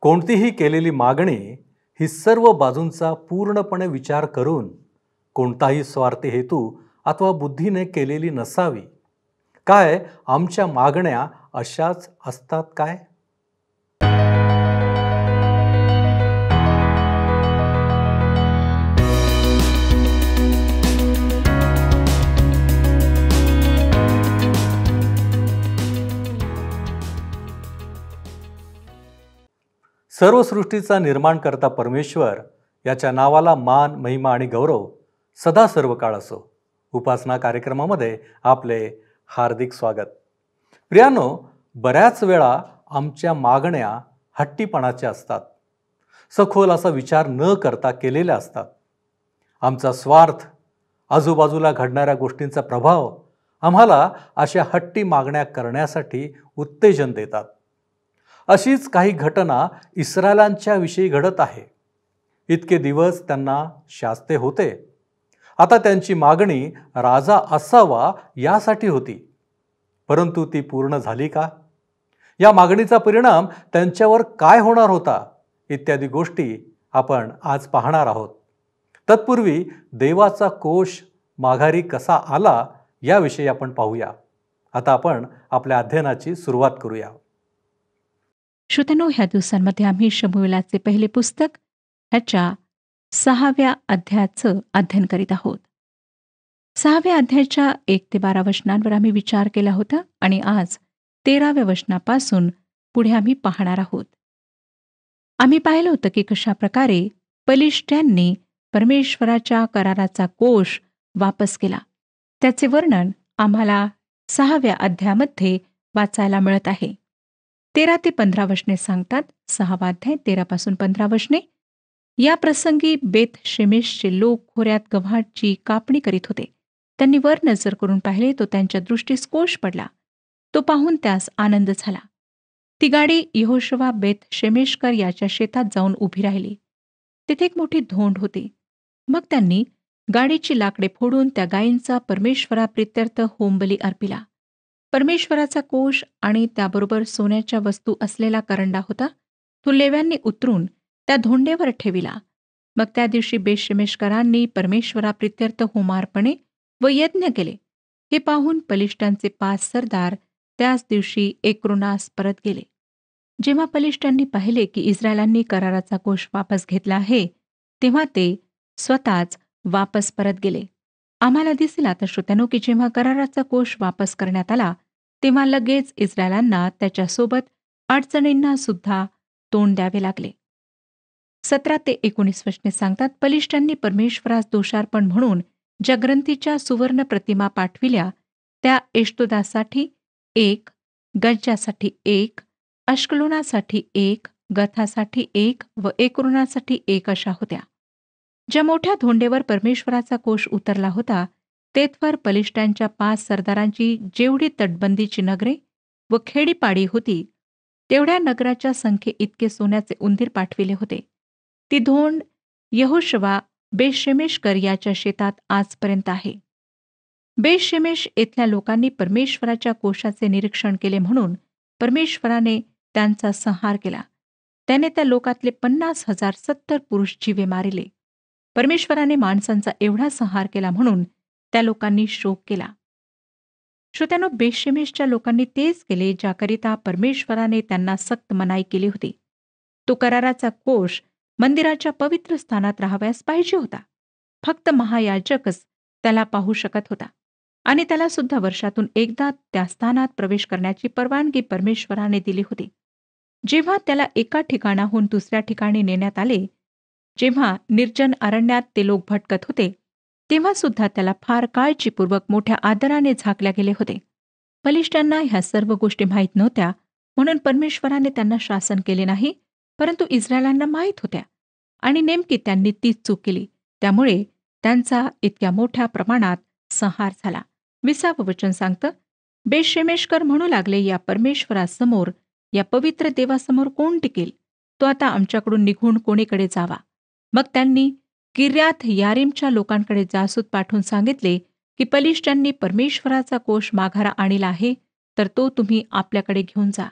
कोणतीही केलेली मागणी ही सर्व बाजूंचा पूर्णपणे विचार करून, कोणताही स्वार्थी हेतू अथवा बुद्धीने केलेली नसावी. काय आमच्या मागण्या अशाच असतात काय? सर्व सृष्टीचा निर्माणकर्ता परमेश्वर याच्या नावाला मान, महिमा आणि गौरव सदा सर्व काळ असो. उपासना कार्यक्रमामध्ये आपले हार्दिक स्वागत. प्रियानो, बऱ्याच वेळा आमच्या मागण्या हट्टीपणाच्या असतात. सखोल असा विचार न करता केलेल्या असतात. आमचा स्वार्थ, आजूबाजूला घडणाऱ्या गोष्टींचा प्रभाव आम्हाला अशा हट्टी मागण्या करण्यासाठी उत्तेजन देतात. अशीच काही घटना इस्रायलांच्या विषयी घडत आहे. इतके दिवस त्यांना शास्ते होते. आता त्यांची मागणी राजा असावा यासाठी होती. परंतु ती पूर्ण झाली का? या मागणीचा परिणाम त्यांच्यावर काय होणार होता? इत्यादी गोष्टी आपण आज पाहणार आहोत. तत्पूर्वी देवाचा कोश माघारी कसा आला याविषयी आपण पाहूया. आता आपण आपल्या अध्ययनाची सुरुवात करूया. श्रोत्यांनो, ह्या दिवसांमध्ये आम्ही शमूएलाचे पहिले पुस्तक ह्याच्या 6व्या अध्यायाचं अध्ययन करीत आहोत. 6व्या अध्यायाच्या 1 ते 12 वचनांवर आम्ही विचार केला होता आणि आज 13व्या वचनापासून पुढे आम्ही पाहणार आहोत. आम्ही पाहिलं होतं की कशा प्रकारे पलिष्ठ्यांनी परमेश्वराच्या कराराचा कोश वापस केला. त्याचे वर्णन आम्हाला 6व्या अध्यायामध्ये वाचायला मिळत आहे. 13 ते 15 वचने सांगतात. 6वा अध्याय 13 पासून 15 वचने. या प्रसंगी बेत शेमेशचे लोक खोऱ्यात गव्हाची कापणी करीत होते. त्यांनी वर नजर करून पाहिले तो त्यांच्या दृष्टीस कोश पडला. तो पाहून त्यास आनंद झाला. ती गाडी यहोशुवा बेत शेमेशकर याच्या शेतात जाऊन उभी राहिली. तिथे एक मोठी धोंड होती. मग त्यांनी गाडीची लाकडे फोडून त्या गायींचा परमेश्वराप्रित्यर्थ होमबली अर्पिला. परमेश्वराचा कोश आणि त्याबरोबर सोन्याच्या वस्तू असलेला करंडा होता. तो लेव्यांनी उतरून त्या धोंडेवर ठेविला. मग त्या दिवशी बेतशेमेशकरांनी परमेश्वराप्रित्यर्थ होमार्पणे व यज्ञ केले. हे पाहून पलिष्ठांचे 5 सरदार त्याच दिवशी एक्रोनास परत गेले. जेव्हा पलिष्ठांनी पाहिले की इस्रायलांनी कराराचा कोश वापस घेतला आहे, तेव्हा ते स्वतःच वापस परत गेले. आम्हाला दिसेल आता श्रोत्यांनो की जेव्हा कराराचा कोश वापस करण्यात आला, तेव्हा लगेच इस्रायलांना त्याच्यासोबत अडचणींना सुद्धा तोंड द्यावे लागले. 17 ते 19 वचने सांगतात. पलिष्ठांनी परमेश्वरास दोषार्पण म्हणून ज्या ग्रंथीच्या सुवर्ण प्रतिमा पाठविल्या, त्या एष्तोदासाठी 1, गज्जासाठी 1, अश्कलोनासाठी 1, गथासाठी 1 व एक्रोनासाठी 1 अशा होत्या. ज्या मोठ्या धोंडेवर परमेश्वराचा कोश उतरला होता, तेथवर पलिष्ठांच्या 5 सरदारांची जेवढी तटबंदीची नगरे व खेडीपाडी होती, तेवढ्या नगराच्या संख्ये इतके सोन्याचे उंदीर पाठविले होते. ती धोंड यहोशुवा बेतशेमेशकर याच्या शेतात आजपर्यंत आहे. बेतशेमेश येथल्या लोकांनी परमेश्वराच्या कोशाचे निरीक्षण केले म्हणून परमेश्वराने त्यांचा संहार केला. त्याने त्या लोकातले 50,000 70 पुरुष जीवे मारिले. परमेश्वराने माणसांचा एवढा संहार केला म्हणून त्या लोकांनी शोक केला. श्रोत्यांनो, बेतशेमेशच्या लोकांनी तेच केले ज्याकरिता परमेश्वराने त्यांना सक्त मनाई केली होती. तो कराराचा कोश मंदिराच्या पवित्र स्थानात राहावयास पाहिजे होता. फक्त महायाजकच त्याला पाहू शकत होता आणि त्याला सुद्धा वर्षातून एकदा त्या स्थानात प्रवेश करण्याची परवानगी परमेश्वराने दिली होती. जेव्हा त्याला एका ठिकाणाहून दुसऱ्या ठिकाणी नेण्यात आले, जेव्हा निर्जन अरण्यात ते लोक भटकत होते, तेव्हा सुद्धा त्याला फार काळजीपूर्वक मोठ्या आदराने झाकल्या गेले होते. बलिष्ठांना ह्या सर्व गोष्टी माहीत नव्हत्या, म्हणून परमेश्वराने त्यांना शासन केले नाही, परंतु इस्रायलांना माहीत होत्या आणि नेमकी त्यांनी तीच चूक केली. त्यामुळे त्यांचा इतक्या मोठ्या प्रमाणात संहार झाला. 20 वचन सांगतं, बेतशेमेशकर म्हणू लागले, या परमेश्वरासमोर, या पवित्र देवासमोर कोण टिकेल? तो आता आमच्याकडून निघून कोणीकडे जावा. मग त्यांनी किर्याथ यारीमच्या लोकांकडे जासूद पाठवून सांगितले की पलिष्ठांनी परमेश्वराचा कोश माघारा आणला आहे, तर तो तुम्ही आपल्याकडे घेऊन जा.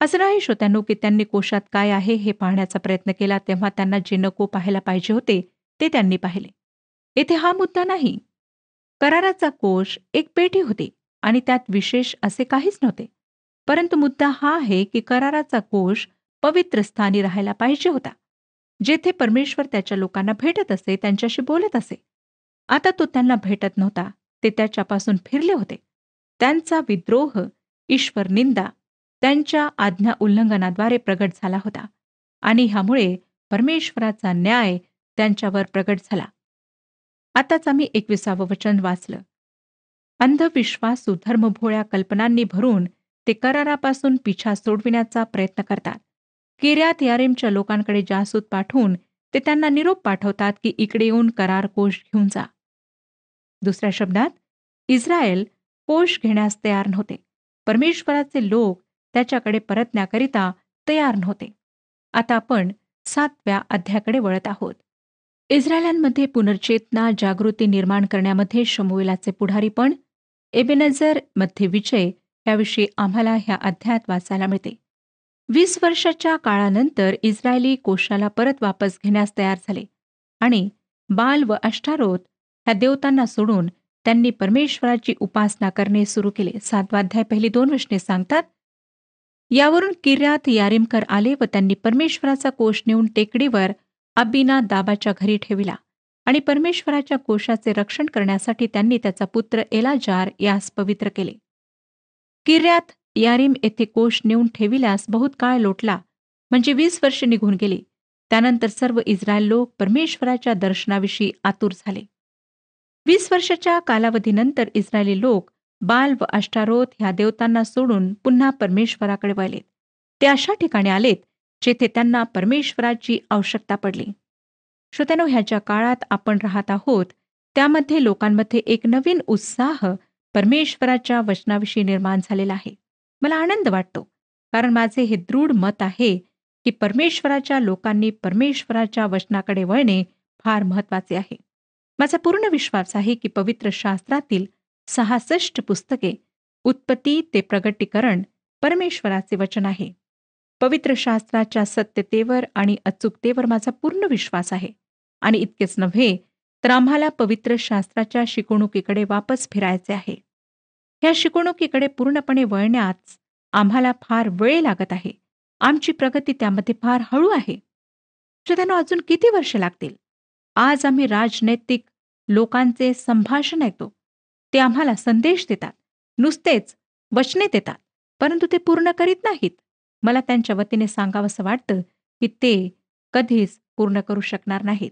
असं नाही श्रोत्यांनो की त्यांनी कोशात काय आहे हे पाहण्याचा प्रयत्न केला तेव्हा त्यांना जे नको पाहायला पाहिजे होते ते त्यांनी पाहिले. येथे हा मुद्दा नाही. कराराचा कोश एक पेटी होती आणि त्यात विशेष असे काहीच नव्हते. परंतु मुद्दा हा आहे की कराराचा कोश पवित्र स्थानी राहायला पाहिजे होता, जेथे परमेश्वर त्याच्या लोकांना भेटत असे, त्यांच्याशी बोलत असे. आता तो त्यांना भेटत नव्हता. ते त्याच्यापासून फिरले होते. त्यांचा विद्रोह, ईश्वर निंदा त्यांच्या आज्ञा उल्लंघनाद्वारे प्रगट झाला होता आणि ह्यामुळे परमेश्वराचा न्याय त्यांच्यावर प्रगट झाला. आताच आम्ही 21वं वचन वाचलं. अंधविश्वासू धर्मभोळ्या कल्पनांनी भरून ते करारापासून पिछा सोडविण्याचा प्रयत्न करतात. किर्यात यारीमच्या लोकांकडे जासूत पाठवून ते त्यांना निरोप पाठवतात की इकडे येऊन करार कोश घेऊन जा. दुसऱ्या शब्दात, इस्रायल कोश घेण्यास तयार नव्हते. परमेश्वराचे लोक त्याच्याकडे परतण्याकरिता तयार नव्हते. आता आपण 7व्या अध्यायाकडे वळत आहोत. इस्रायलांमध्ये पुनर्चेतना जागृती निर्माण करण्यामध्ये शमूएलाचे पुढारीपण, एबेनेझर मध्ये विजय याविषयी आम्हाला ह्या अध्यायात वाचायला मिळते. 20 वर्षाच्या काळानंतर इस्रायली कोशाला परत वापस घेण्यास तयार झाले आणि बाल व अष्टारोत ह्या देवतांना सोडून त्यांनी परमेश्वराची उपासना करणे सुरू केले. 7वा अध्याय पहिली 2 वचने सांगतात, यावरून किर्यात यारीमकर आले व त्यांनी परमेश्वराचा कोश नेऊन टेकडीवर अबिना दाबाच्या घरी ठेविला आणि परमेश्वराच्या कोशाचे रक्षण करण्यासाठी त्यांनी त्याचा पुत्र एलाजार यास पवित्र केले. किर्यात यारीम येथे कोश नेऊन ठेविल्यास बहुत काळ लोटला, म्हणजे 20 वर्षे निघून गेली. त्यानंतर सर्व इस्रायल लोक परमेश्वराच्या दर्शनाविषयी आतुर झाले. 20 वर्षाच्या कालावधीनंतर इस्रायली लोक बाल व अष्टारोत ह्या देवतांना सोडून पुन्हा परमेश्वराकडे वळलेत. ते अशा ठिकाणी आलेत जेथे त्यांना परमेश्वराची आवश्यकता पडली. श्रोत्यानो, ह्याच्या काळात आपण राहत आहोत त्यामध्ये लोकांमध्ये एक नवीन उत्साह परमेश्वराच्या वचनाविषयी निर्माण झालेला आहे. मला आनंद वाटतो, कारण माझे हे दृढ मत आहे की परमेश्वराच्या लोकांनी परमेश्वराच्या वचनाकडे वळणे फार महत्वाचे आहे. माझा पूर्ण विश्वास आहे की पवित्र शास्त्रातील 66 पुस्तके, उत्पत्ती ते प्रगटीकरण, परमेश्वराचे वचन आहे. पवित्र शास्त्राच्या सत्यतेवर आणि अचूकतेवर माझा पूर्ण विश्वास आहे. आणि इतकेच नव्हे, तर आम्हाला पवित्र शास्त्राच्या शिकवणुकीकडे वापस फिरायचे आहे. ह्या शिकवणुकीकडे पूर्णपणे वळण्यास आम्हाला फार वेळ लागत आहे. आमची प्रगती त्यामध्ये फार हळू आहे. श्रोत्यांनो, अजून किती वर्ष लागतील? आज आम्ही राजनैतिक लोकांचे संभाषण ऐकतो. ते आम्हाला संदेश देतात, नुसतेच वचने देतात, परंतु ते पूर्ण करीत नाहीत. मला त्यांच्या वतीने सांगावंसं वाटतं की ते कधीच पूर्ण करू शकणार नाहीत.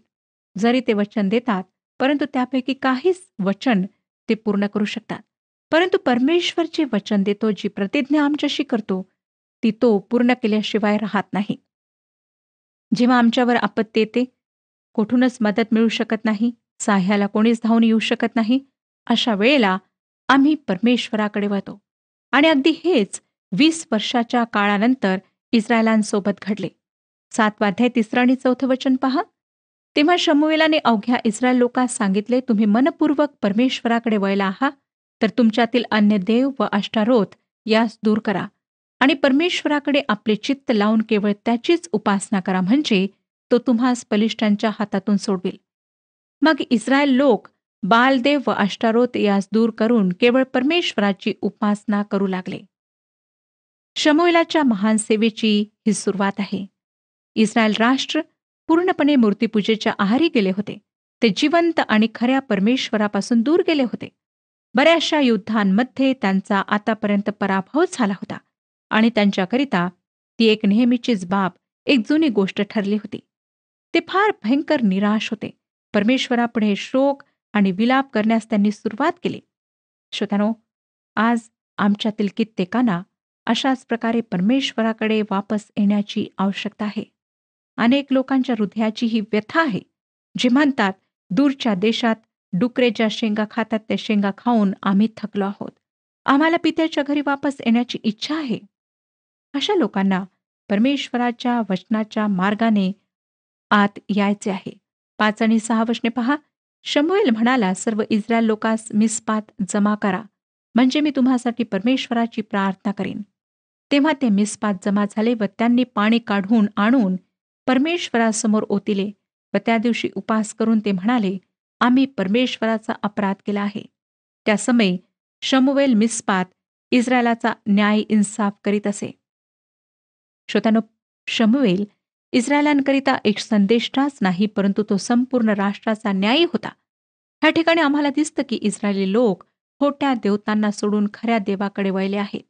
जरी ते वचन देतात, परंतु त्यापैकी काहीच वचन ते पूर्ण करू शकतात. परंतु परमेश्वर जे वचन देतो, जी प्रतिज्ञा आमच्याशी करतो, ती तो पूर्ण केल्याशिवाय राहत नाही. जेव्हा आमच्यावर आपत्ती येते, कोठूनच मदत मिळू शकत नाही, साह्याला कोणीच धावून येऊ शकत नाही, अशा वेळेला आम्ही परमेश्वराकडे वळतो. आणि अगदी हेच 20 वर्षाच्या काळानंतर इस्रायलांसोबत घडले. 7वा अध्याय 3 आणि 4 वचन पहा. तेव्हा शमूएलाने अवघ्या इस्रायल लोकांस सांगितले, तुम्ही मनपूर्वक परमेश्वराकडे वळला आहात, तर तुमच्यातील अन्य देव व अष्टारोत यास दूर करा आणि परमेश्वराकडे आपले चित्त लावून केवळ त्याचीच उपासना करा, म्हणजे तो तुम्हास बलिष्ठांच्या हातातून सोडवेल. मग इस्रायल लोक बालदेव व अष्टारोत यास दूर करून केवळ परमेश्वराची उपासना करू लागले. शमूएलाच्या महान सेवेची ही सुरुवात आहे. इस्रायल राष्ट्र पूर्णपणे मूर्तीपूजेच्या आहारी गेले होते. ते जिवंत आणि खऱ्या परमेश्वरापासून दूर गेले होते. बऱ्याचशा युद्धांमध्ये त्यांचा आतापर्यंत पराभव झाला होता आणि त्यांच्याकरिता ती एक नेहमीचीच बाब, एक जुनी गोष्ट ठरली होती. ते फार भयंकर निराश होते. परमेश्वरापुढे शोक आणि विलाप करण्यास त्यांनी सुरुवात केली. श्रोत्यानो, आज आमच्यातील कित्येकांना अशाच प्रकारे परमेश्वराकडे वापस येण्याची आवश्यकता आहे. अनेक लोकांच्या हृदयाची ही व्यथा आहे, जे म्हणतात, दूरच्या देशात डुकरे ज्या शेंगा खातात त्या शेंगा खाऊन आम्ही थकलो आहोत. आम्हाला पित्याच्या घरी वापस येण्याची इच्छा आहे. अशा लोकांना परमेश्वराच्या वचनाच्या मार्गाने आत यायचे आहे. 5 आणि 6 वचने पहा. शमूएल म्हणाला, सर्व इस्रायल लोकांस मिस्पात जमा करा, म्हणजे मी तुम्हासाठी परमेश्वराची प्रार्थना करीन. तेव्हा ते मिस्पात जमा झाले व त्यांनी पाणी काढून आणून परमेश्वरासमोर ओतिले व त्या दिवशी उपास करून ते म्हणाले, आम्ही परमेश्वराचा अपराध केला आहे. त्या समयी शमूएल मिस्पात इस्रायलाचा न्याय इन्साफ करीत असे. श्रोत्यानो, शमूएल इस्रायलांकरिता एक संदेष्टाच नाही, परंतु तो संपूर्ण राष्ट्राचा न्यायी होता. ह्या ठिकाणी आम्हाला दिसतं की इस्रायली लोक खोट्या देवतांना सोडून खऱ्या देवाकडे वळले आहेत.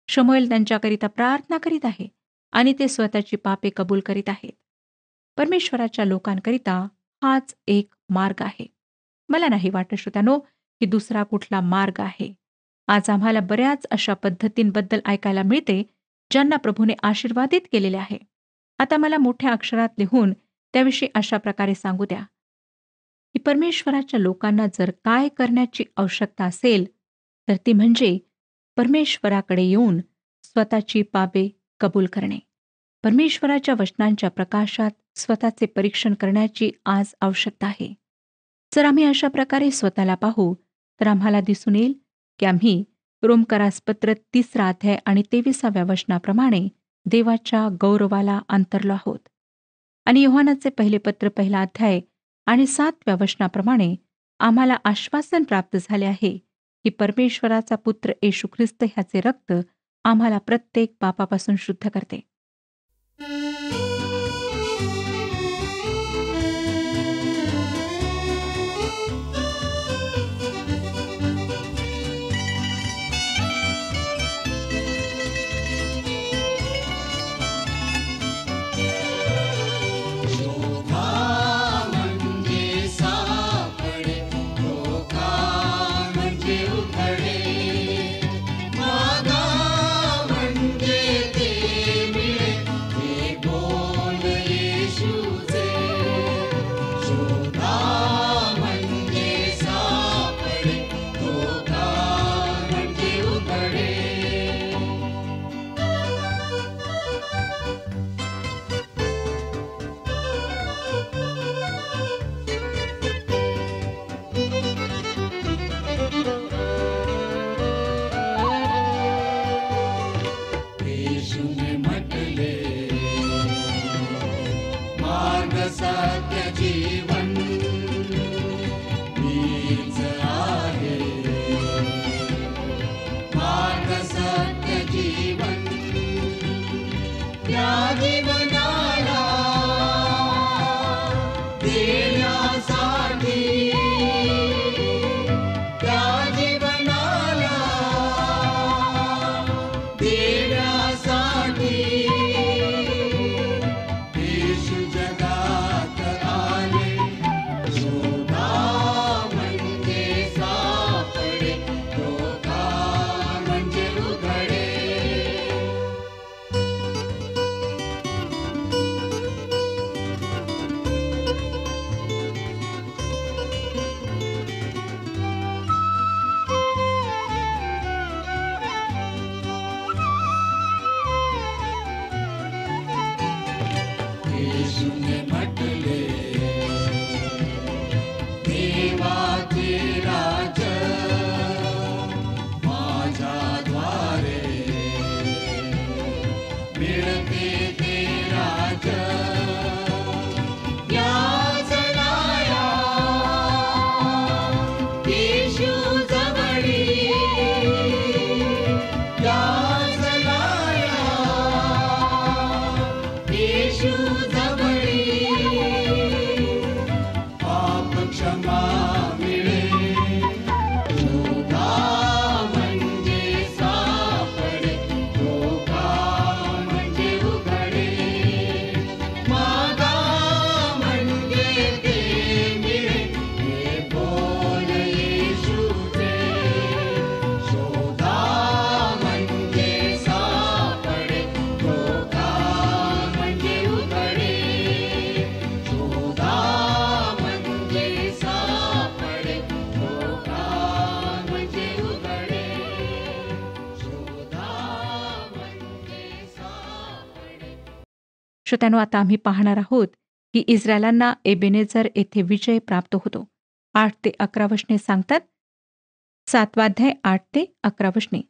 शमूएल त्यांच्याकरिता प्रार्थना करीत आहे आणि ते स्वतःची पापे कबूल करीत आहेत. परमेश्वराच्या लोकांकरिता हाच एक मार्ग आहे. मला नाही वाटत श्रोत्यानो की दुसरा कुठला मार्ग आहे. आज आम्हाला बऱ्याच अशा पद्धतींबद्दल ऐकायला मिळते ज्यांना प्रभूने आशीर्वादित केलेले आहे. आता मला मोठ्या अक्षरात लिहून त्याविषयी अशा प्रकारे सांगू द्या की परमेश्वराच्या लोकांना जर काय करण्याची आवश्यकता असेल तर ती म्हणजे परमेश्वराकडे येऊन स्वतःची पापे कबूल करणे. परमेश्वराच्या वचनांच्या प्रकाशात स्वतःचे परीक्षण करण्याची आज आवश्यकता आहे. जर आम्ही अशा प्रकारे स्वतःला पाहू तर आम्हाला दिसून येईल की आम्ही रोमकरासपत्र 3 अध्याय आणि 23व्या वचनाप्रमाणे देवाच्या गौरवाला अंतरलो आहोत. आणि योहानाचे पहिले पत्र 1 अध्याय आणि 7व्या वचनाप्रमाणे आम्हाला आश्वासन प्राप्त झाले आहे की परमेश्वराचा पुत्र येशू ख्रिस्त ह्याचे रक्त आम्हाला प्रत्येक पापापासून शुद्ध करते. श्रोत्यानो, आता आम्ही पाहणार आहोत की इस्रायलांना एबेनेझर येथे विजय प्राप्त होतो. 8 ते 11 वचने सांगतात. 7वा अध्याय 8 ते 11 वचने.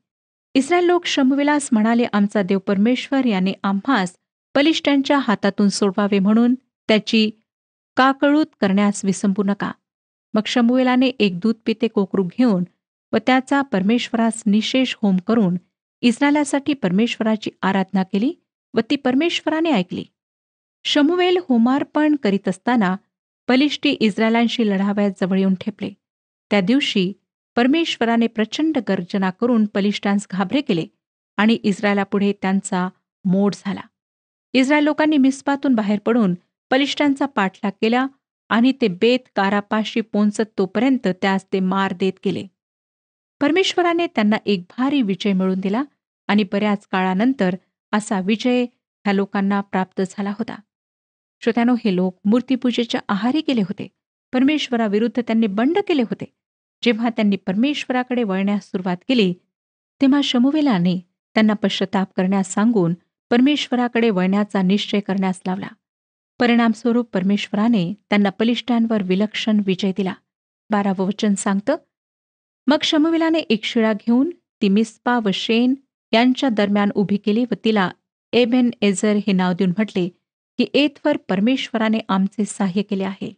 इस्रायल लोक शमूएलास म्हणाले, आमचा देव परमेश्वर याने आम्हास पलिष्ठांच्या हातातून सोडवावे म्हणून त्याची काकळूत करण्यास विसंबू नका. मग शमूएलाने एक दूध पिते कोकरू घेऊन व त्याचा परमेश्वरास निशेष होम करून इस्रायलासाठी परमेश्वराची आराधना केली व ती परमेश्वराने ऐकली. शमूएल होमार्पण करीत असताना बलिष्ठी इस्रायलांशी लढावयास जवळ येऊन ठेपले. त्या दिवशी परमेश्वराने प्रचंड गर्जना करून बलिष्ठांस घाबरे केले आणि इस्रायलापुढे त्यांचा मोड झाला. इस्रायल लोकांनी मिस्पातून बाहेर पडून बलिष्ठांचा पाठलाग केला आणि ते बेत कारापाशी पोहोचत तोपर्यंत त्यास ते मार देत गेले. परमेश्वराने त्यांना एक भारी विजय मिळवून दिला आणि बऱ्याच काळानंतर असा विजय ह्या लोकांना प्राप्त झाला होता. श्रोत्यानो, हे लोक मूर्तीपूजेच्या आहारी गेले होते. परमेश्वराविरुद्ध त्यांनी बंड केले होते. जेव्हा त्यांनी परमेश्वराकडे वळण्यास सुरुवात केली तेव्हा शमूएलाने त्यांना पश्चाताप करण्यास सांगून परमेश्वराकडे वळण्याचा निश्चय करण्यास लावला. परिणामस्वरूप परमेश्वराने त्यांना बलिष्ठांवर विलक्षण विजय दिला. 12वं वचन सांगतं, मग शमूएलाने एक शिळा घेऊन ती मिस्पा व शेन यांच्या दरम्यान उभी केली व तिला एबेन एझर हे नाव देऊन म्हटले की एथवर परमेश्वराने आमचे सहाय्य केले आहे.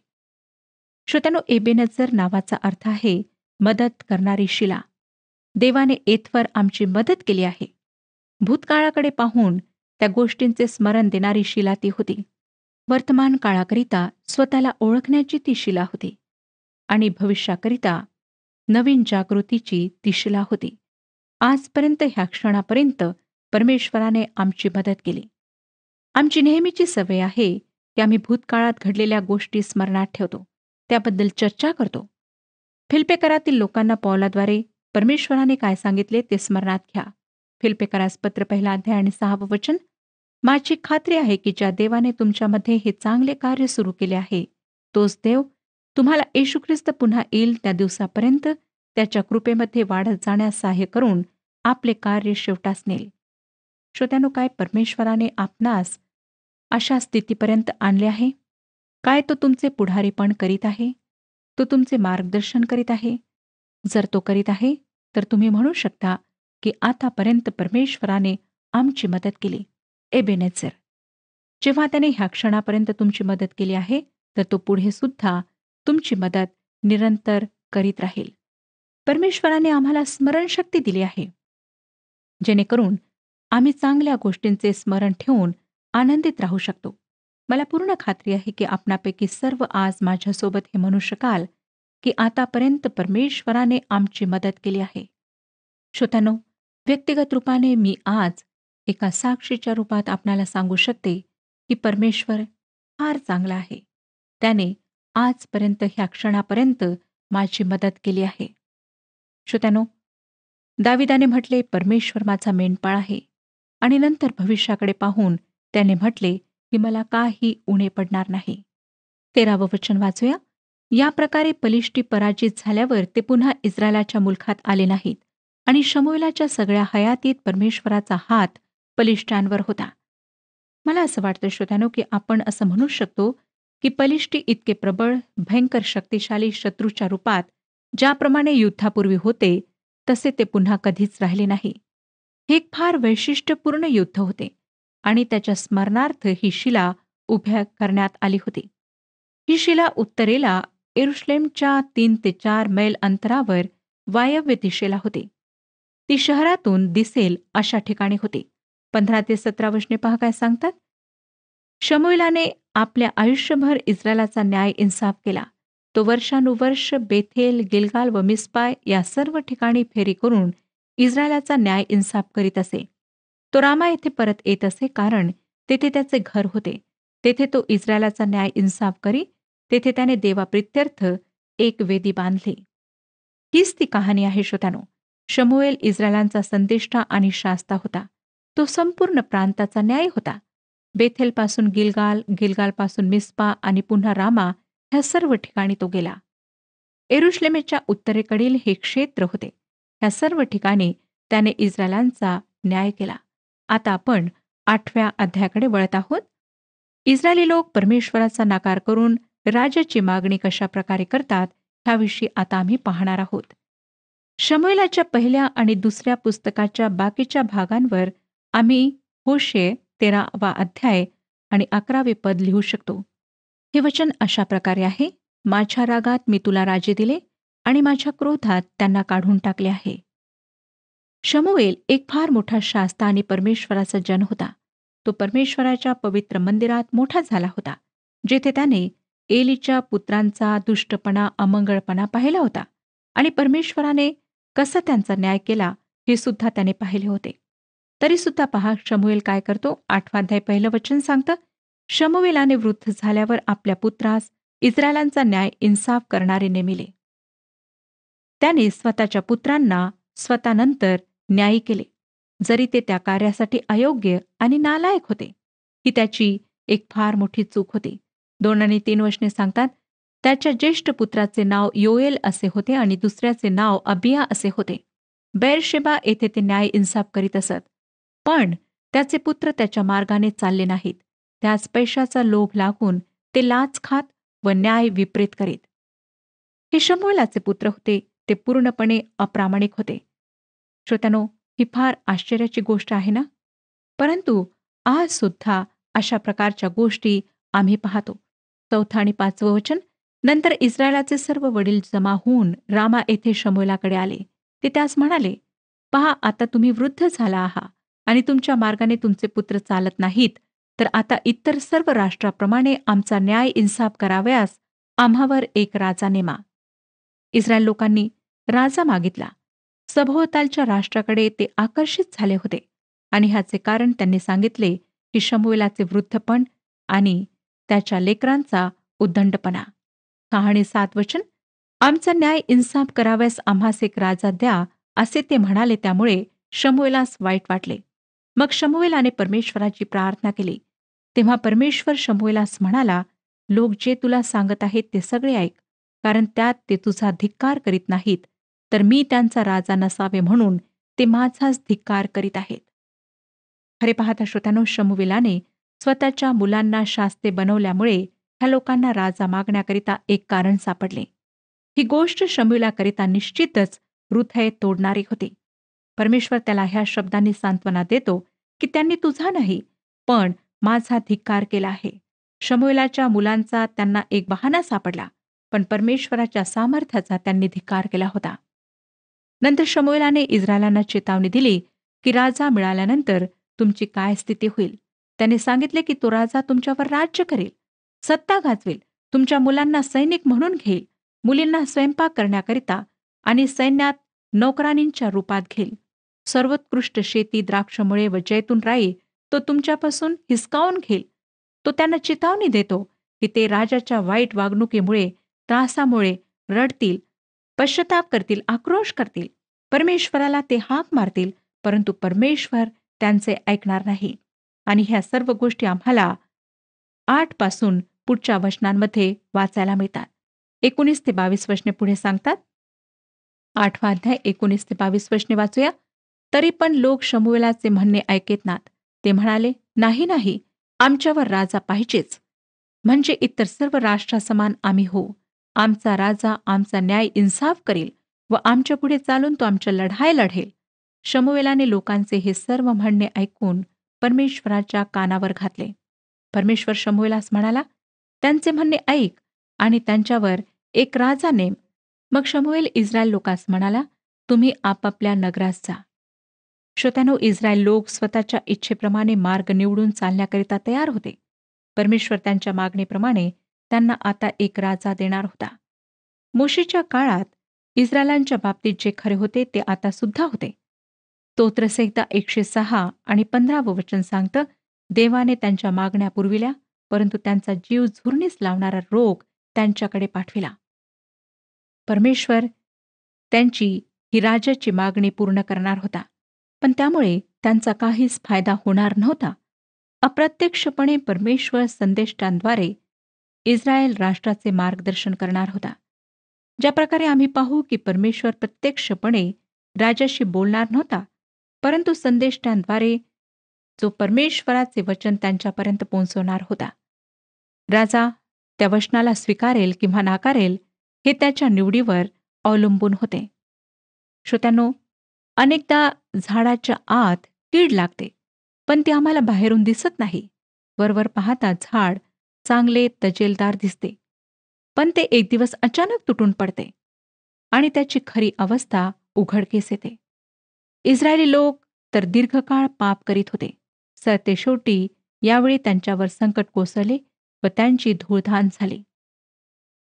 श्रोत्यानो, एबेनेझर नावाचा अर्थ आहे मदत करणारी शिला. देवाने एथवर आमची मदत केली आहे. भूतकाळाकडे पाहून त्या गोष्टींचे स्मरण देणारी शिला ती होती. वर्तमान काळाकरिता स्वतःला ओळखण्याची ती शिला होती आणि भविष्याकरिता नवीन जागृतीची ती शिला होती. आजपर्यंत ह्या क्षणापर्यंत परमेश्वराने आमची मदत केली. आमची नेहमीची सवय आहे की आम्ही भूतकाळात घडलेल्या गोष्टी स्मरणात ठेवतो, त्याबद्दल चर्चा करतो. फिलिप्पेकरातील लोकांना पौलाद्वारे परमेश्वराने काय सांगितले ते स्मरणात घ्या. फिलिप्पेकरास पत्र 1 अध्याय आणि 6वं वचन, माझी खात्री आहे की ज्या देवाने तुमच्यामध्ये हे चांगले कार्य सुरू केले आहे तोच देव तुम्हाला येशू ख्रिस्त पुन्हा येईल त्या दिवसापर्यंत त्याच्या कृपेमध्ये वाढत जाण्यास सहाय्य करून आपले कार्य शेवटास नेल. श्रोत्यानो, काय परमेश्वराने आपणास अशा स्थितीपर्यंत आणले आहे? काय तो तुमचे पुढारीपण करीत आहे? तो तुमचे मार्गदर्शन करीत आहे? जर तो करीत आहे तर तुम्ही म्हणू शकता की आतापर्यंत परमेश्वराने आमची मदत केली. एबेनेझर, जेव्हा त्याने ह्या क्षणापर्यंत तुमची मदत केली आहे तर तो पुढे सुद्धा तुमची मदत निरंतर करीत राहील. परमेश्वराने आम्हाला स्मरणशक्ती दिली आहे जेणेकरून आम्ही चांगल्या गोष्टींचे स्मरण ठेवून आनंदित राहू शकतो. मला पूर्ण खात्री आहे की आपणापैकी सर्व आज माझ्यासोबत हे म्हणू शकाल की आतापर्यंत परमेश्वराने आमची मदत केली आहे. श्रोत्यानो, व्यक्तिगत रूपाने मी आज एका साक्षीच्या रूपात आपणाला सांगू शकते की परमेश्वर फार चांगला आहे. त्याने आजपर्यंत ह्या क्षणापर्यंत माझी मदत केली आहे. श्रोत्यानो, दाविदाने म्हटले, परमेश्वर माझा मेंढपाळ आहे. आणि नंतर भविष्याकडे पाहून त्याने म्हटले की मला काही उणे पडणार नाही. 13वं वचन वाचूया. या प्रकारे पलिष्ठी पराजित झाल्यावर ते पुन्हा इस्रायलाच्या मुलखात आले नाहीत आणि शमूएलाच्या सगळ्या हयातीत परमेश्वराचा हात पलिष्ठांवर होता. मला असं वाटतं श्रोत्यानो की आपण असं म्हणू शकतो की पलिष्ठी इतके प्रबळ, भयंकर शक्तिशाली शत्रूच्या रूपात ज्याप्रमाणे युद्धापूर्वी होते तसे ते पुन्हा कधीच राहिले नाही. हे एक फार वैशिष्ट्यपूर्ण युद्ध होते आणि त्याच्या स्मरणार्थ ही शिला उभ्या करण्यात आली होती. ही शिला उत्तरेला येरुशलेमच्या 3 ते 4 मैल अंतरावर वायव्य दिशेला होती. ती शहरातून दिसेल अशा ठिकाणी होती. 15 ते 17 वचने पहा काय सांगतात. शमूएलाने आपल्या आयुष्यभर इस्रायलाचा न्याय इन्साफ केला. तो वर्षानुवर्ष बेथेल, गिलगाल व मिस्पा या सर्व ठिकाणी फेरी करून इस्रायलाचा न्याय इन्साफ करीत असे. तो रामा येथे परत येत असे, कारण तेथे त्याचे घर होते. तेथे तो इस्रायलाचा न्याय इन्साफ करी. तेथे त्याने देवाप्रित्यर्थ एक वेदी बांधली. हीच ती कहाणी आहे श्रोत्यानो. शमूएल इस्रायलांचा संदेष्टा आणि शास्ता होता. तो संपूर्ण प्रांताचा न्याय होता. बेथेलपासून गिलगाल, गिलगालपासून मिस्पा आणि पुन्हा रामा ह्या सर्व ठिकाणी तो गेला. येरुशलेमेच्या उत्तरेकडील हे क्षेत्र होते. ह्या सर्व ठिकाणी त्याने इस्रायलांचा न्याय केला. आता आपण 8व्या अध्यायाकडे वळत आहोत. इस्रायली लोक परमेश्वराचा नकार करून राजाची मागणी कशा प्रकारे करतात ह्याविषयी आता आम्ही पाहणार आहोत. शमूएलाच्या पहिल्या आणि दुसऱ्या पुस्तकाच्या बाकीच्या भागांवर आम्ही होशे 13वा अध्याय आणि 11वे पद लिहू शकतो. हे वचन अशा प्रकारे आहे: माझ्या रागात मी तुला राजे दिले आणि माझ्या क्रोधात त्यांना काढून टाकले आहे. शमूएल एक फार मोठा शास्ता आणि परमेश्वराचा जन होता. तो परमेश्वराच्या पवित्र मंदिरात मोठा झाला होता, जेथे त्याने एलीच्या पुत्रांचा दुष्टपणा, अमंगळपणा पाहिला होता आणि परमेश्वराने कसा त्यांचा न्याय केला हे सुद्धा त्याने पाहिले होते. तरी सुद्धा पहा, शमूएल काय करतो. 8वा अध्याय पहिलं वचन सांगतं, शमूएलाने वृद्ध झाल्यावर आपल्या पुत्रास इस्रायलांचा न्याय इन्साफ करणारे नेमिले. त्याने स्वतःच्या पुत्रांना स्वतःनंतर न्यायी केले, जरी ते त्या कार्यासाठी अयोग्य आणि नालायक होते. ही त्याची एक फार मोठी चूक होती. 2 आणि 3 वचने सांगतात, त्याच्या ज्येष्ठ पुत्राचे नाव योएल असे होते आणि दुसऱ्याचे नाव अबिया असे होते. बेरशेबा येथे ते न्याय इन्साफ करीत असत. पण त्याचे पुत्र त्याच्या मार्गाने चालले नाहीत. त्यास पैशाचा लोभ लागून ते लाच खात व न्याय विपरीत करीत. हे शमूएलाचे पुत्र होते. ते पूर्णपणे अप्रामाणिक होते. श्रोत्यानो, ही फार आश्चर्याची गोष्ट आहे ना? परंतु आज सुद्धा अशा प्रकारच्या गोष्टी आम्ही पाहतो. 4 आणि 5 वचन, नंतर इस्रायलाचे सर्व वडील जमा होऊन रामा येथे शमूएलाकडे आले. ते त्यास म्हणाले, पहा, आता तुम्ही वृद्ध झाला आहात आणि तुमच्या मार्गाने तुमचे पुत्र चालत नाहीत, तर आता इतर सर्व राष्ट्राप्रमाणे आमचा न्याय इन्साफ करावयास आम्हावर एक राजा नेमा. इस्रायल लोकांनी राजा मागितला. सभोवतालच्या राष्ट्राकडे ते आकर्षित झाले होते आणि ह्याचे कारण त्यांनी सांगितले की शमूएलाचे वृद्धपण आणि त्याच्या लेकरांचा उद्दंडपणा. 6 आणि 7 वचन, आमचा न्याय इन्साफ कराव्यास आम्हास एक राजा द्या, असे ते म्हणाले. त्यामुळे शमूएलास वाईट वाटले. मग शमूएलाने परमेश्वराची प्रार्थना केली. तेव्हा परमेश्वर शमूएलास म्हणाला, लोक जे तुला सांगत आहेत ते सगळे ऐक, कारण त्यात ते तुझा धिक्कार करीत नाहीत, तर मी त्यांचा राजा नसावे म्हणून ते माझाच धिक्कार करीत आहेत. खरे पाहता श्रोत्यानो, शमूएलाने स्वतःच्या मुलांना शास्ते बनवल्यामुळे ह्या लोकांना राजा मागण्याकरिता एक कारण सापडले. ही गोष्ट शमूएलाकरिता निश्चितच हृदय तोडणारी होती. परमेश्वर त्याला ह्या शब्दांनी सांत्वना देतो की त्यांनी तुझा नाही, पण माझा धिक्कार केला आहे. शमूएलाच्या मुलांचा त्यांना एक बहाणा सापडला, पण परमेश्वराच्या सामर्थ्याचा त्यांनी धिक्कार केला होता. नंतर शमूएलाने इस्रायलांना चेतावणी दिली की राजा मिळाल्यानंतर तुमची काय स्थिती होईल. त्याने सांगितले की तो राजा तुमच्यावर राज्य करेल, सत्ता गाजवेल, तुमच्या मुलांना सैनिक म्हणून घेईल, मुलींना स्वयंपाक करण्याकरिता आणि सैन्यात नोकरानींच्या रूपात घेईल. सर्वोत्कृष्ट शेती, द्राक्षमळे व जैतून राई तो तुमच्यापासून हिसकावून घेईल. तो त्यांना चेतावणी देतो की ते राजाच्या वाईट वागणुकीमुळे, त्रासामुळे रडतील, पश्चाताप करतील, आक्रोश करतील. परमेश्वराला ते हाक मारतील, परंतु परमेश्वर त्यांचे ऐकणार नाही. आणि ह्या सर्व गोष्टी आम्हाला 8 पासून पुढच्या वचनांमध्ये वाचायला मिळतात. 19 ते 22 वचने पुढे सांगतात. 8वा अध्याय 19 ते 22 वचने वाचूया. तरी पण लोक शमूएलाचे म्हणणे ऐकेत नात. ते म्हणाले, नाही नाही, आमच्यावर राजा पाहिजेच, म्हणजे इतर सर्व राष्ट्रासमान आम्ही होऊ. आमचा राजा आमचा न्याय इन्साफ करील व आमच्या पुढे चालून तो आमच्या लढाई लढेल. शमूएलाने लोकांचे हे सर्व म्हणणे ऐकून परमेश्वराच्या कानावर घातले. परमेश्वर शमूएलास म्हणाला, त्यांचे म्हणणे ऐक आणि त्यांच्यावर एक राजा नेम. मग शमूएल इस्रायल लोकांस म्हणाला, तुम्ही आपापल्या नगरास जा. श्रोत्यानो, इस्रायल लोक स्वतःच्या इच्छेप्रमाणे मार्ग निवडून चालण्याकरिता तयार होते. परमेश्वर त्यांच्या मागणीप्रमाणे त्यांना आता एक राजा देणार होता. मोशेच्या काळात इस्रायलांच्या बाबतीत जे खरे होते ते आता सुद्धा होते. स्तोत्रसंहिता 106 आणि 15वं वचन सांगतं, देवाने त्यांच्या मागण्या पुरविल्या, परंतु त्यांचा जीव झुरणीस लावणारा रोग त्यांच्याकडे पाठविला. परमेश्वर त्यांची ही राजाची मागणी पूर्ण करणार होता, पण त्यामुळे त्यांचा काहीच फायदा होणार नव्हता. अप्रत्यक्षपणे परमेश्वर संदेष्टांद्वारे इस्रायल राष्ट्राचे मार्गदर्शन करणार होता. ज्या प्रकारे आम्ही पाहू की परमेश्वर प्रत्यक्षपणे राजाशी बोलणार नव्हता, परंतु संदेष्टांद्वारे जो परमेश्वराचे वचन त्यांच्यापर्यंत पोहोचवणार होता. राजा त्या वचनाला स्वीकारेल किंवा नाकारेल हे त्याच्या निवडीवर अवलंबून होते. श्रोत्यांनो, अनेकदा झाडाच्या आत कीड लागते, पण ती आम्हाला बाहेरून दिसत नाही. वरवर पाहता झाड चांगले तजेलदार दिसते, पण ते एक दिवस अचानक तुटून पडते आणि त्याची खरी अवस्था उघडकीस येते. इस्रायली लोक तर दीर्घकाळ पाप करीत होते. सरते शेवटी यावेळी त्यांच्यावर संकट कोसळले व त्यांची धूळधाण झाली.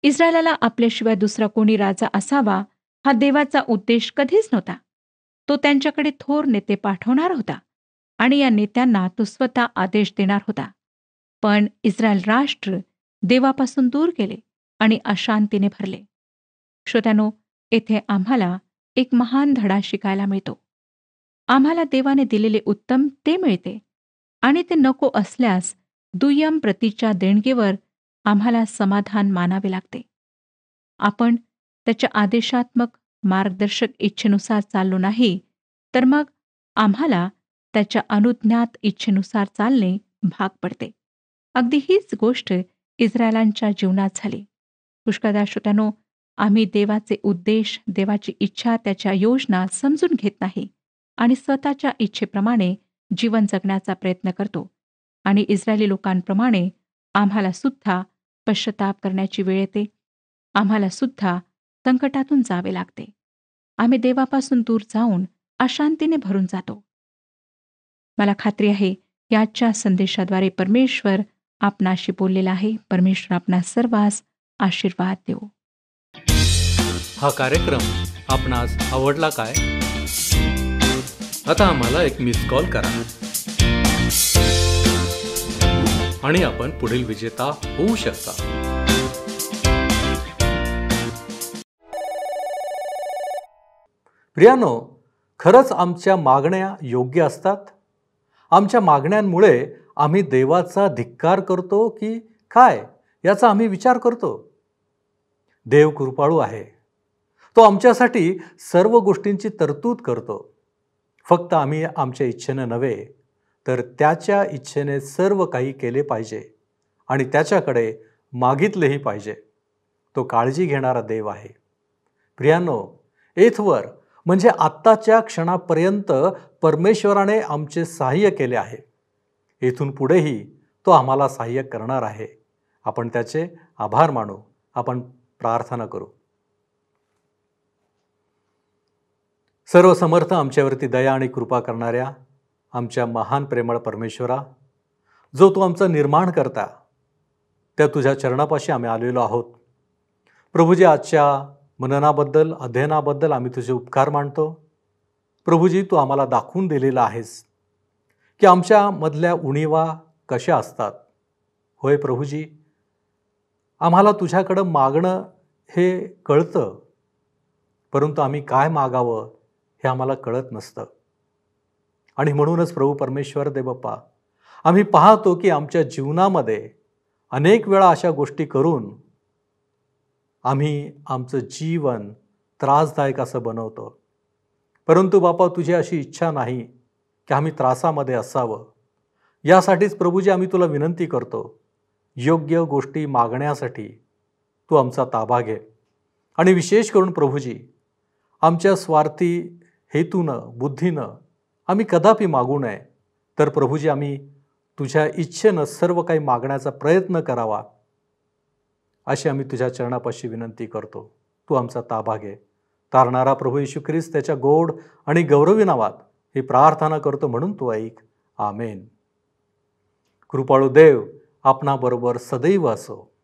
इस्रायलाला आपल्याशिवाय दुसरा कोणी राजा असावा हा देवाचा उद्देश कधीच नव्हता. तो त्यांच्याकडे थोर नेते पाठवणार होता आणि या नेत्यांना तो स्वतः आदेश देणार होता. पण इस्रायल राष्ट्र देवापासून दूर गेले आणि अशांतीने भरले. श्रोत्यानो, येथे आम्हाला एक महान धडा शिकायला मिळतो. आम्हाला देवाने दिलेले उत्तम ते मिळते आणि ते नको असल्यास दुय्यम प्रतीच्या देणगीवर आम्हाला समाधान मानावे लागते. आपण त्याच्या आदेशात्मक मार्गदर्शक इच्छेनुसार चाललो नाही, तर मग आम्हाला त्याच्या अनुज्ञात इच्छेनुसार चालणे भाग पडते. अगदी हीच गोष्ट इस्रायलांच्या जीवनात झाली. पुष्कळदा श्रोत्यानो, आम्ही देवाचे उद्देश, देवाची इच्छा, त्याच्या योजना समजून घेत नाही आणि स्वतःच्या इच्छेप्रमाणे जीवन जगण्याचा प्रयत्न करतो आणि इस्रायली लोकांप्रमाणे आम्हाला सुद्धा पश्चाताप करण्याची वेळ येते. आम्हाला सुद्धा संकटातून जावे लागते. आम्ही देवापासून दूर जाऊन अशांतीने भरून जातो. मला खात्री आहे की आजच्या संदेशाद्वारे परमेश्वर आपणाशी बोललेला आहे. परमेश्वर आपणा सर्वांस आशीर्वाद देवो. हा कार्यक्रम आपणास आवडला काय? आता आम्हाला एक मिस कॉल करा आणि आपण पुढील विजेता होऊ शकता. प्रियानो, खरंच आमच्या मागण्या योग्य असतात? आमच्या मागण्यांमुळे आम्ही देवाचा धिक्कार करतो की काय, याचा आम्ही विचार करतो. देव कृपाळू आहे. तो आमच्यासाठी सर्व गोष्टींची तरतूद करतो. फक्त आम्ही आमच्या इच्छेने नव्हे, तर त्याच्या इच्छेने सर्व काही केले पाहिजे आणि त्याच्याकडे मागितलेही पाहिजे. तो काळजी घेणारा देव आहे. प्रियानो, एथवर म्हणजे आत्ताच्या क्षणापर्यंत परमेश्वराने आमचे सहाय्य केले आहे. येथून पुढेही तो आम्हाला सहाय्य करणार आहे. आपण त्याचे आभार मानू. आपण प्रार्थना करू. सर्व समर्थ आमच्यावरती दया आणि कृपा करणाऱ्या आमच्या महान प्रेमळ परमेश्वरा, जो तू आमचं निर्माण करता, त्या तुझ्या चरणापाशी आम्ही आलेलो आहोत. प्रभूजी, आजच्या मननाबद्दल, अध्ययनाबद्दल आम्ही तुझे उपकार मानतो. प्रभूजी, तू आम्हाला दाखवून दिलेला आहेस की आमच्या मधल्या उणीवा कशा असतात. होय प्रभूजी, आम्हाला तुझ्याकडं मागणं हे कळतं, परंतु आम्ही काय मागावं हे आम्हाला कळत नसतं. आणि म्हणूनच प्रभू परमेश्वर देवबाप्पा, आम्ही पाहतो की आमच्या जीवनामध्ये अनेक वेळा अशा गोष्टी करून आम्ही आमचं जीवन त्रासदायक असं बनवतो. परंतु बापा, तुझी अशी इच्छा नाही की आम्ही त्रासामध्ये असावं. यासाठीच प्रभूजी आम्ही तुला विनंती करतो, योग्य गोष्टी मागण्यासाठी तू आमचा ताबा घे. आणि विशेष करून प्रभूजी, आमच्या स्वार्थी हेतूनं, बुद्धीनं आम्ही कदापि मागू नये. तर प्रभूजी, आम्ही तुझ्या इच्छेनं सर्व काही मागण्याचा प्रयत्न करावा, अशी आम्ही तुझ्या चरणापाशी विनंती करतो. तू आमचा ताबा घे. तारणारा प्रभू येशू ख्रिस्त त्याच्या गोड आणि गौरवी नावात ही प्रार्थना करतो, म्हणून तू ऐक. आमेन. कृपाळू देव आपणाबरोबर सदैव असो.